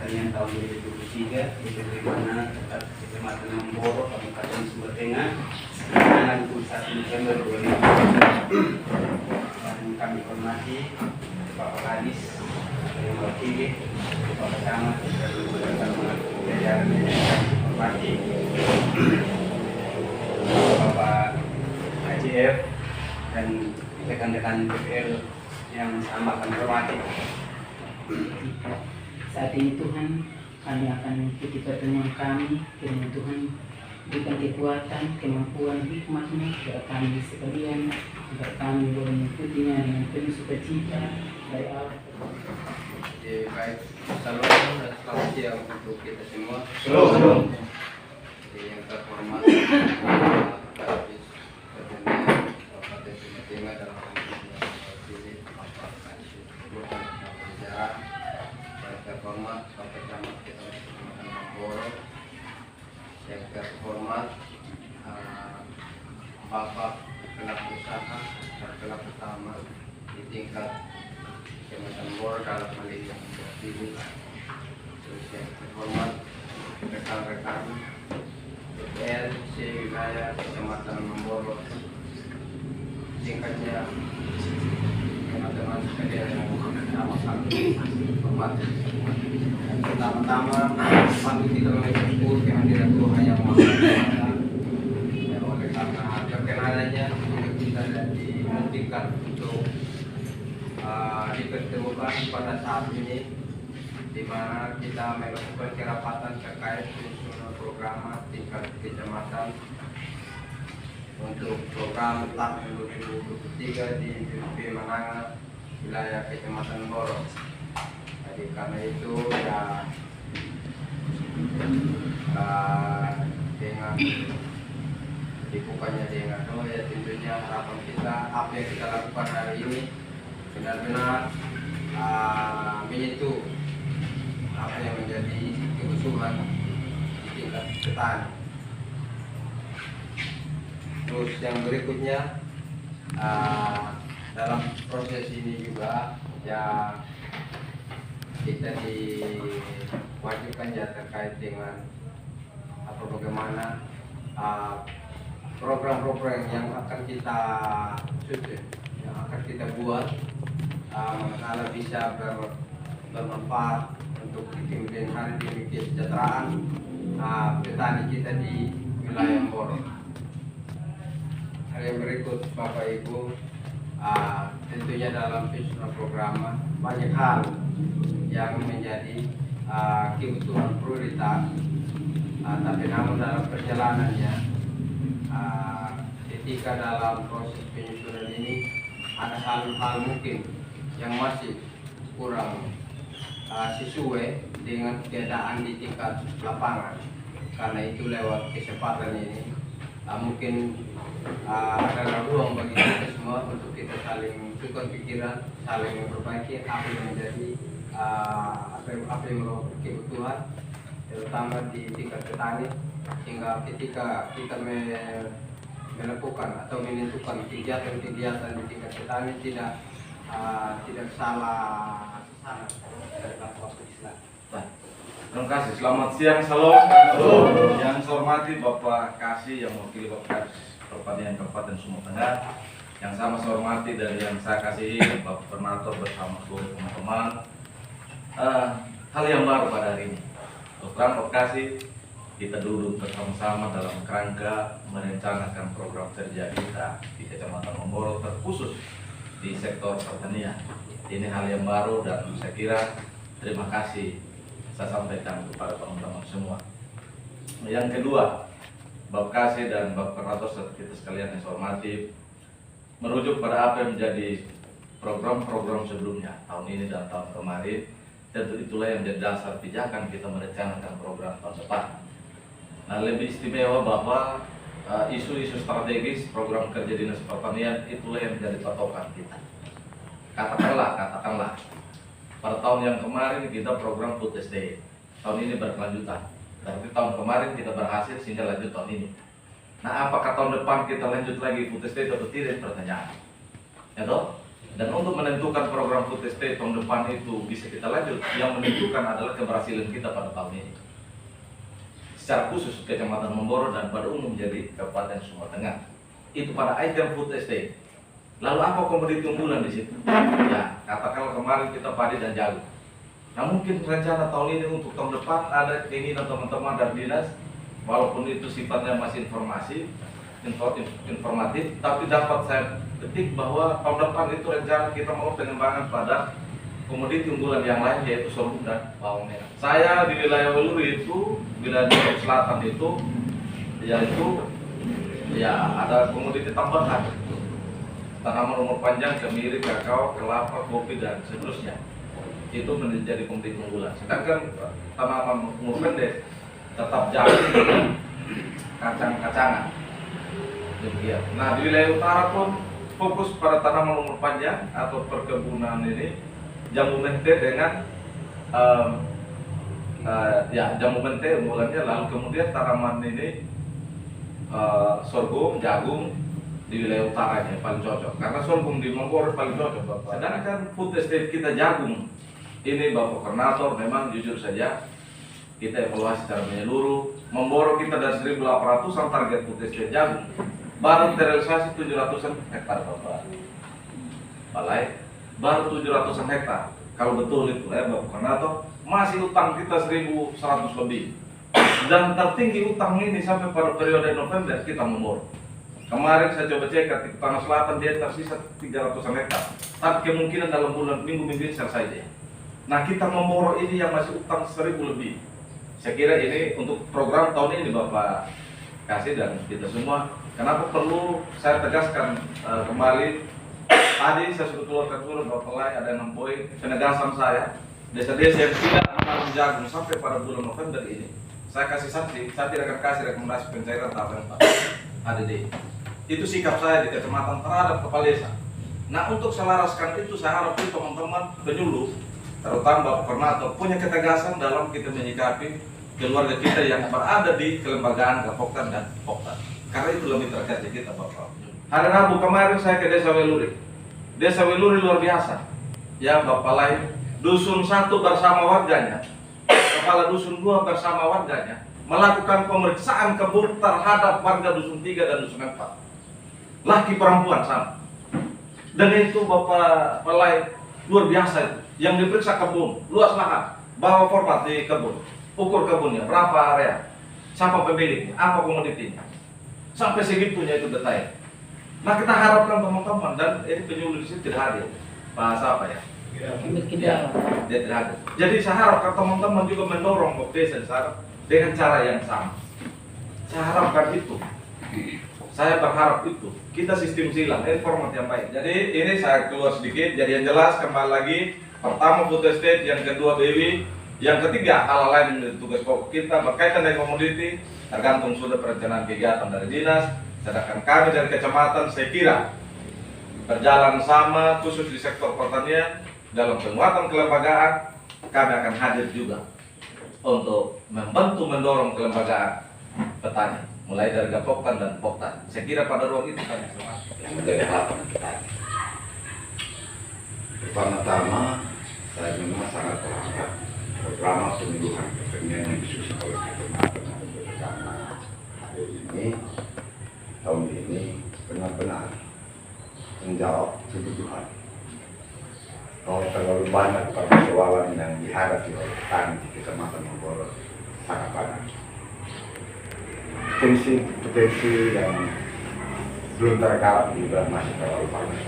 Pertanian tahun 2023 di mana dekat Kecamatan Mamboro, Kabupaten Sumber Tengah, tanggal 21 November 2020. Dan kami hormati Bapak Kadis yang mewakili Bapak Camat dan beberapa jajaran yang hormati Bapak AJF dan rekan-rekan DPR yang sama kami hormati. Saat ini Tuhan, kami akan mengikuti pertemuan kami. Kiranya Tuhan berikan kekuatan, kemampuan, hikmat-Mu kepada kami sekalian, agar kami boleh mengikutinya dengan penuh sukacita dari Allah. Baik, salam dan selamat siang untuk kita semua. Shalom. Yang terhormat Kadis Pertanian Kabupaten Sumber Tengah dalam mewakili Bapak Kadis Jajaran. Yang terhormat Bapak Camat Kecamatan Mamboro. Yang terhormat Bapak pelaku usaha dan pelaku utama di tingkat Kecamatan Mamboro dalam hal ini yang mewakili. Terus yang terhormat rekan-rekan DPR wilayah Kecamatan Mamboro, singkatnya teman-teman sekalian yang sama kami hormati. Pertama-tama patut kita mengucapkan kehadiran Tuhan yang Maha Kuasa. Ya, oleh karena perkenanannya kita dimungkinkan untuk dipertemukan pada saat ini, di mana kita melakukan kerapatan terkait penyusunan program tingkat kecamatan untuk program tahun 2023 di BPP Mananga wilayah Kecamatan Mamboro. Jadi karena itu ya dengan dibukanya dengan ya tentunya harapan kita apa yang kita lakukan hari ini benar-benar menyentuh apa yang menjadi kebutuhan di tingkat petani. Terus yang berikutnya dalam proses ini juga ya kita diwajibkan ya terkait dengan bagaimana program-program yang akan kita susun, yang akan kita buat manakala bisa bermanfaat untuk di kemudian hari demi kesejahteraan petani kita di wilayah Mamboro. Hal yang berikut Bapak Ibu, tentunya dalam penyusunan program banyak hal yang menjadi kebutuhan prioritas, tapi namun dalam perjalanannya ketika dalam proses penyusunan ini ada hal-hal mungkin yang masih kurang sesuai dengan keadaan di tingkat lapangan. Karena itu lewat kesempatan ini mungkin adalah ruang bagi kita semua untuk kita saling tukar pikiran, saling memperbaiki apa yang menjadi apa yang merupakan kebutuhan terutama di tingkat petani, sehingga ketika kita melakukan atau menentukan kegiatan-kegiatan di tingkat petani tidak salah dari waktu Islam. Terima kasih. Selamat siang, salam. Yang saya hormati Bapak Kasih yang mewakili Bapak Pertanian Kabupaten Sumber Tengah. Yang sama saya hormati dari yang saya kasihi Bapak Pernator bersama seluruh teman-teman. Hal yang baru pada hari ini. Bapak Kasih, kita duduk bersama-sama dalam kerangka merencanakan program kerja kita di Kecamatan Mamboro, terkhusus di sektor pertanian. Ini hal yang baru dan saya kira terima kasih saya sampaikan kepada teman-teman semua. Yang kedua, Bapak Kasih dan Bapak Pernator serta kita sekalian yang saya hormati, merujuk pada apa yang menjadi program-program sebelumnya tahun ini dan tahun kemarin, tentu itulah yang menjadi dasar pijakan kita merencanakan program tahun depan. Nah, lebih istimewa bahwa isu-isu strategis program kerja dinas pertanian itulah yang menjadi patokan kita. Katakanlah pada tahun yang kemarin kita program food estate, tahun ini berkelanjutan. Berarti tahun kemarin kita berhasil sehingga lanjut tahun ini. Nah, apakah tahun depan kita lanjut lagi food estate atau tidak? Pertanyaan. Ya toh? Dan untuk menentukan program food estate tahun depan itu bisa kita lanjut, yang menentukan adalah keberhasilan kita pada tahun ini. Secara khusus Kecamatan Memboro dan pada umum jadi Kabupaten Sumba Tengah. Itu pada item food estate. Lalu apa komoditi unggulan di situ? Ya, katakanlah kemarin kita padi dan jagung. Nah mungkin rencana tahun ini untuk tahun depan ada keinginan teman-teman dari dinas, walaupun itu sifatnya masih informatif, tapi dapat saya ketik bahwa tahun depan itu rencana kita mau pengembangan pada komoditi unggulan yang lain, yaitu sorghum dan bawang merah. Saya di wilayah Weluri itu, wilayah selatan itu, yaitu ya ada komoditi tambahan, tanaman umur panjang, kemiri, kakao, kelapa, kopi dan seterusnya. Itu menjadi komoditi unggulan. Sedangkan tanaman umur pendek tetap jagung dan kacang-kacangan. Demikian. Nah di wilayah utara pun fokus pada tanaman umur panjang atau perkebunan ini, jambu mente dengan jambu mente unggulannya, lalu kemudian tanaman ini sorghum, jagung di wilayah utaranya paling cocok, karena sorghum di Memboro paling cocok Bapak. Sedangkan food estate kita jagung ini Bapak Koordinator, memang jujur saja kita evaluasi secara menyeluruh. Memboro kita dari 1.800-an target food estate jagung, baru terrealisasi 700-an hektar Bapak. Balai baru 700-an hektar. Kalau betul itu ya Bapak Koordinator, masih utang kita 1.100 lebih. Dan tertinggi utang ini sampai pada periode November kita Memboro. Kemarin saya coba cek di Tanah Selatan dia tersisa 300-an hektar. Tapi kemungkinan dalam bulan minggu ini selesai dia. Nah kita Memboro ini yang masih utang 1.000 lebih. Saya kira ini untuk program tahun ini Bapak kasih dan kita semua. Kenapa perlu saya tegaskan kembali? Tadi saya sudah keluarkan surat Bapak Lai ada 6 poin penegasan saya. Desa-desa yang tidak menanam jagung sampai pada bulan November ini, saya kasih saksi, saya tidak akan kasih rekomendasi pencairan tahap 4 ADD. Itu sikap saya di kecamatan terhadap kepala desa. Nah untuk selaraskan itu saya harap teman-teman penyuluh, terutama Bapak Koordinator, punya ketegasan dalam kita menyikapi keluarga kita yang berada di kelembagaan Gapoktan dan Poktan. Karena itu lebih terkait kita Bapak. Hari Rabu kemarin saya ke Desa Weluri. Desa Weluri luar biasa. Ya Bapak lain, dusun 1 bersama warganya, kepala dusun 2 bersama warganya melakukan pemeriksaan kebun terhadap warga dusun 3 dan dusun 4. Laki perempuan sama. Dan itu Bapak Pelai luar biasa itu. Yang diperiksa kebun, luas lahan, bawa format di kebun, ukur kebunnya, berapa area, siapa pemiliknya, apa komoditinya, sampai segitunya itu detail. Nah kita harapkan teman-teman, dan ini penyuluh di sini tidak hadir, bahasa apa ya? Ya, dia tidak hadir. Jadi saya harapkan teman-teman juga mendorong desa dengan cara yang sama. Saya harapkan itu. Saya berharap itu kita sistem silang, format yang baik. Jadi ini saya keluar sedikit. Jadi yang jelas kembali lagi, pertama food estate, yang kedua BW, yang ketiga hal lain yang menjadi tugas pokok kita berkaitan dengan komoditi, tergantung sudah perencanaan kegiatan dari dinas. Sedangkan kami dari kecamatan saya kira berjalan sama, khusus di sektor pertanian dalam penguatan kelembagaan. Kami akan hadir juga untuk membantu mendorong kelembagaan petani, mulai dari Gapoktan dan Poktan. Saya kira pada ruang itu kami semua yang menjadi harapan kita. Pertama-tama, saya memang sangat berharap program penyuluhan pertanian yang disusun oleh Kecamatan karena hari ini, tahun ini benar-benar menjawab kebutuhan. Kalau terlalu banyak persoalan yang dihadapi oleh petani di Kecamatan Memboro sangat banyak. Potensi yang belum tergarap juga masih terlalu banyak.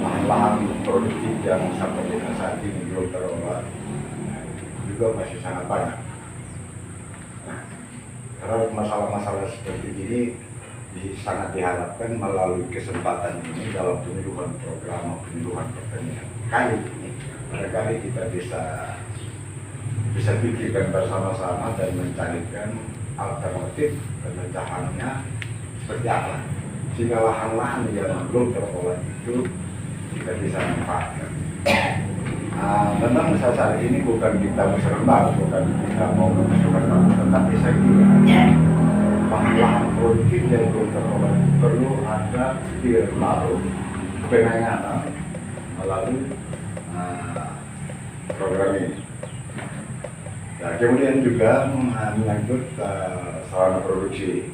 Lahan-lahan produktif yang sampai dengan saat ini belum terolah juga masih sangat banyak. Nah, terhadap masalah-masalah seperti ini sangat diharapkan melalui kesempatan ini dalam penyuluhan program penyuluhan pertanian kali ini, barangkali kita bisa pikirkan bersama-sama dan mencarikan alternatif pemecahannya seperti apa, sehingga lahan-lahan yang belum terolah itu kita bisa manfaatkan. Memang saat ini bukan kita berserembar, bukan kita mau memasukkan baru, tetapi saya kira lahan produktif yang belum terolah perlu ada pikir baru penanganan melalui program ini. Nah, kemudian juga menyangkut sarana produksi.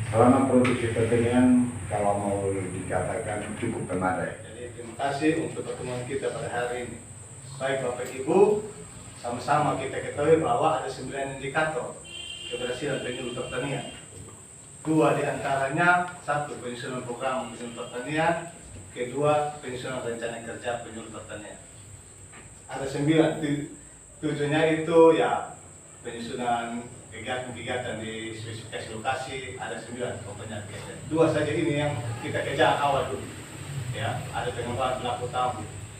Sarana produksi pertanian kalau mau dikatakan cukup memadai. Jadi terima kasih untuk pertemuan kita pada hari ini. Baik Bapak Ibu, sama-sama kita ketahui bahwa ada 9 indikator keberhasilan penyuluh pertanian. 2 diantaranya, 1 penyusunan program penyuluh pertanian, kedua penyusunan rencana kerja penyuluh pertanian. Ada 9, tujuannya itu ya penyusunan kegiatan-kegiatan di spesifikasi lokasi, ada 9 pokoknya. 2 saja ini yang kita kejar awal dulu. Ya, ada pengembangan pelaku utama.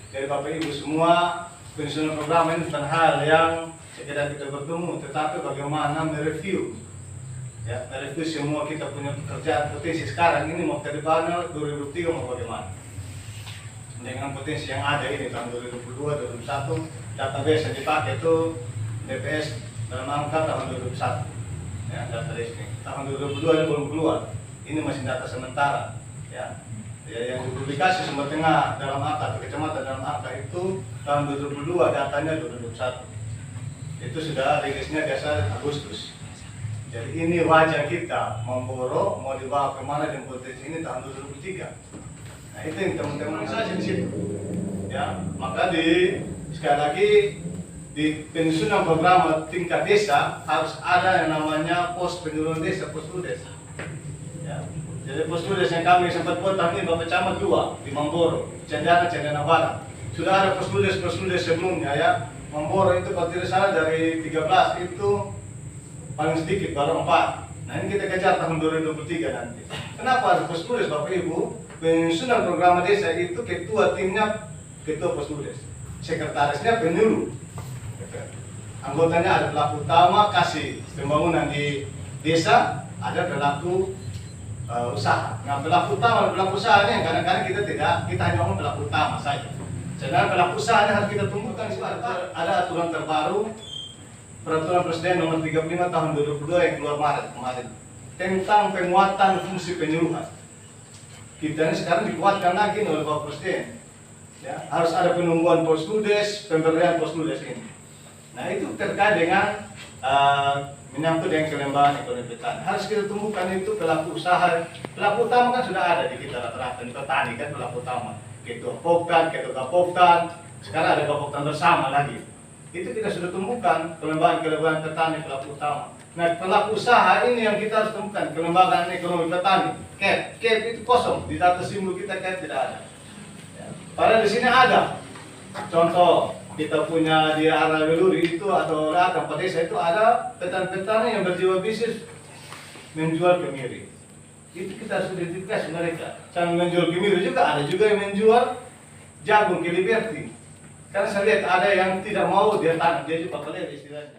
Dari Bapak Ibu semua, penyusunan program ini bukan hal yang sekedar kita bertemu, tetapi bagaimana mereview. Ya, mereview semua kita punya pekerjaan potensi sekarang ini mau ke depan 2003 mau bagaimana. Dengan potensi yang ada ini tahun 2022, 2021, database yang dipakai itu DPS dalam angka tahun 2001. Ya, data resmi. Tahun 2022 ini belum keluar. Ini masih data sementara. Ya. Yang dipublikasi Sumber Tengah dalam angka atau kecamatan dalam angka itu tahun 2022, datanya 2021. Itu sudah rilisnya biasa Agustus. Jadi ini wajah kita memboro mau dibawa kemana dan potensi ini tahun 2023. Nah itu yang teman-teman saya di situ. Ya, maka sekali lagi di penyusunan program tingkat desa harus ada yang namanya pos penyuluhan desa, posludes. Ya. Jadi posludes yang kami sempat buat tahun ini Bapak Camat 2 di Mamboro, Cendana Barat. Sudah ada posludes sebelumnya ya. Mamboro itu kalau tidak salah dari 13 itu paling sedikit baru 4. Nah ini kita kejar tahun 2023 nanti. Kenapa ada posludes Bapak Ibu? Penyusunan program desa itu ketua timnya ketua posludes, sekretarisnya penyuluh. Anggotanya ada pelaku utama kasih pembangunan di desa, ada pelaku usaha. Nah pelaku utama dan pelaku usaha ini kadang-kadang kita hanya ngomong pelaku utama saja. Sedangkan pelaku usaha ini harus kita tumbuhkan. Ada aturan terbaru Peraturan Presiden Nomor 35 Tahun 2002 yang keluar Maret kemarin tentang penguatan fungsi penyuluhan. Kita ini sekarang dikuatkan lagi oleh Bapak Presiden. Ya, harus ada penungguan posludes, pemberian posludes ini. Nah itu terkait dengan menyangkut dengan kelembagaan ekonomi petani. Harus kita tumbuhkan itu pelaku usaha. Pelaku utama kan sudah ada di kita rata-rata di petani kan pelaku utama. Ketua Poktan, Ketua Gapoktan, sekarang ada Gapoktan bersama lagi. Itu kita sudah tumbuhkan kelembagaan petani pelaku utama. Nah pelaku usaha ini yang kita harus temukan, kelembagaan ekonomi petani. CAP itu kosong, di data simbol kita CAP tidak ada. Ya. Padahal di sini ada. Contoh kita punya di arah Weluri itu atau Ladang Desa itu ada petani-petani yang berjiwa bisnis menjual kemiri. Itu kita harus identifikasi mereka. Jangan menjual kemiri juga, ada juga yang menjual jagung ke Liberty. Karena saya lihat ada yang tidak mau dia tanam, dia juga pelir istilahnya.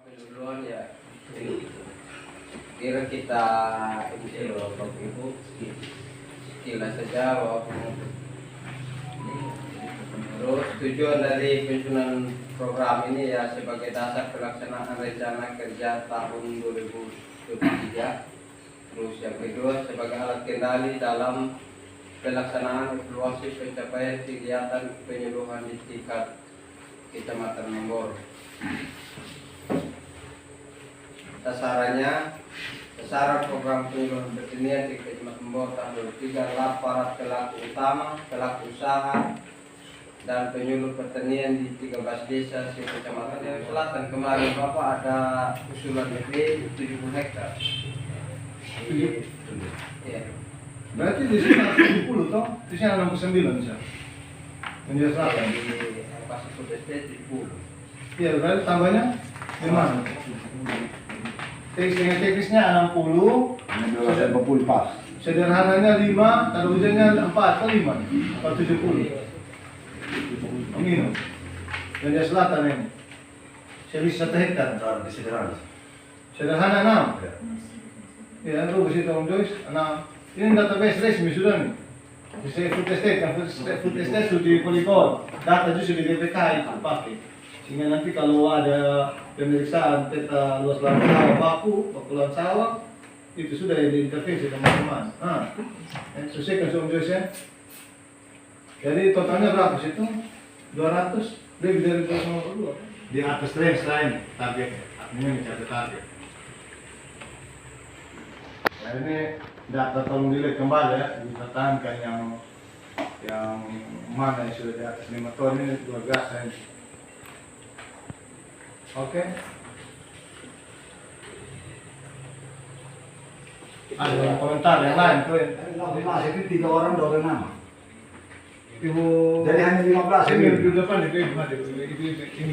Penyuluhan ya kira kita ini Bapak Ibu sekilas saja bahwa terus tujuan dari penyusunan program ini ya sebagai dasar pelaksanaan rencana kerja tahun 2023. Terus yang kedua sebagai alat kendali dalam pelaksanaan evaluasi pencapaian kegiatan penyuluhan di tingkat Kecamatan Mamboro. Sasaran program penyuluhan pertanian di Kecamatan Mamboro tahun 2023 adalah para pelaku utama, pelaku usaha, dan penyuluh pertanian di 13 desa di Kecamatan Dewi Selatan. Kemarin Bapak ada usulan lebih 70 hektar. Iya. Berarti di sini 70 toh, di sini 69 bisa. Menjadi selatan. Di Pasar Sudeste 70. Iya, berarti tambahnya gimana? Teknisnya 60, sederhananya 5, kalau hujannya 4 atau 5 atau 70. minum. Dan di selatan ini, selisih 1 hektar. Cara disederhana. Sederhana 6. Ya, lu bersih Om Joyce. Nah, ini database resmi sudah nih. Bisa food estate, kan food estate sudah di Polygon. Data juga di BPK itu pakai. Sehingga nanti kalau ada pemeriksaan peta luas lahan sawah bakulan sawah, itu sudah diintervensi teman-teman. Nah, selesaikan Om Joyce ya. Jadi totalnya berapa sih itu? 200, lebih dari 252. Di atas range lain target. Ini mencapai target. Nah, ini data tolong dilihat kembali ya, dipertahankan yang mana yang sudah di atas 5 ton ini 12 range. Oke. Ada komentar yang lain tuh? 15 itu 3 orang 2 orang nama. Ibu. Jadi hanya 15 Ini ini. di depan itu ini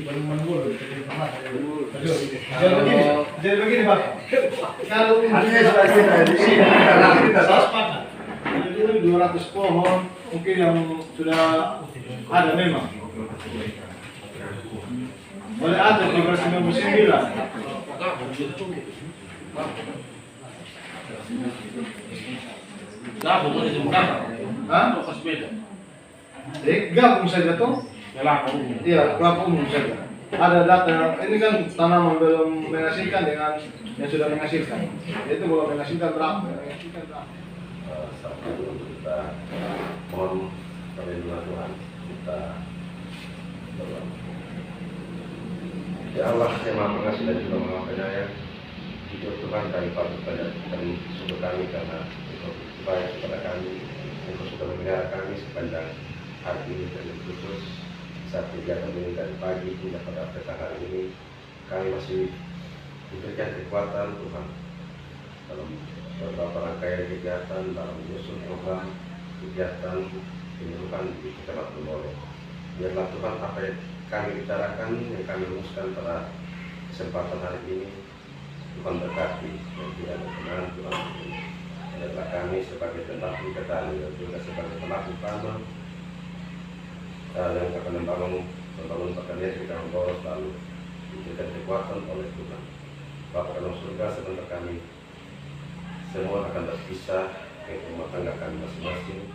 paling menggol. Jadi begini Pak. Kalau Artinya sudah kita di sini. jadi 200 pohon mungkin yang sudah ada memang. Boleh ada 399. Hah? Gabung saja tuh. Iya, kelapa umum saja. Ada data, ini kan tanaman belum menghasilkan dengan yang sudah menghasilkan. Itu kalau menghasilkan berapa? Sampai dulu kita mohon perlindungan Tuhan, kita berdoa. Ya Allah yang Maha Pengasih dan juga Maha Penyayang, jujur Tuhan kami patut pada kami syukur kami karena Engkau baik kepada kami, Engkau sudah memelihara kami sepanjang hari ini dan khusus saat kegiatan ini dari pagi hingga pada petang hari ini kami masih diberikan kekuatan Tuhan dalam beberapa rangkaian kegiatan dalam menyusun program kegiatan penyuluhan di Kecamatan Moro. Biarlah Tuhan apa yang kami bicarakan, yang kami rumuskan pada kesempatan hari ini Tuhan berkati dan tidak berkenan Tuhan. Adalah kami sebagai pelaku petani dan juga sebagai pelaku utama yang akan membangun pertanian di Kampung Moro selalu diberikan kekuatan oleh Tuhan. Bapa dalam surga, sebentar kami semua akan berpisah ke rumah tangga kami masing-masing.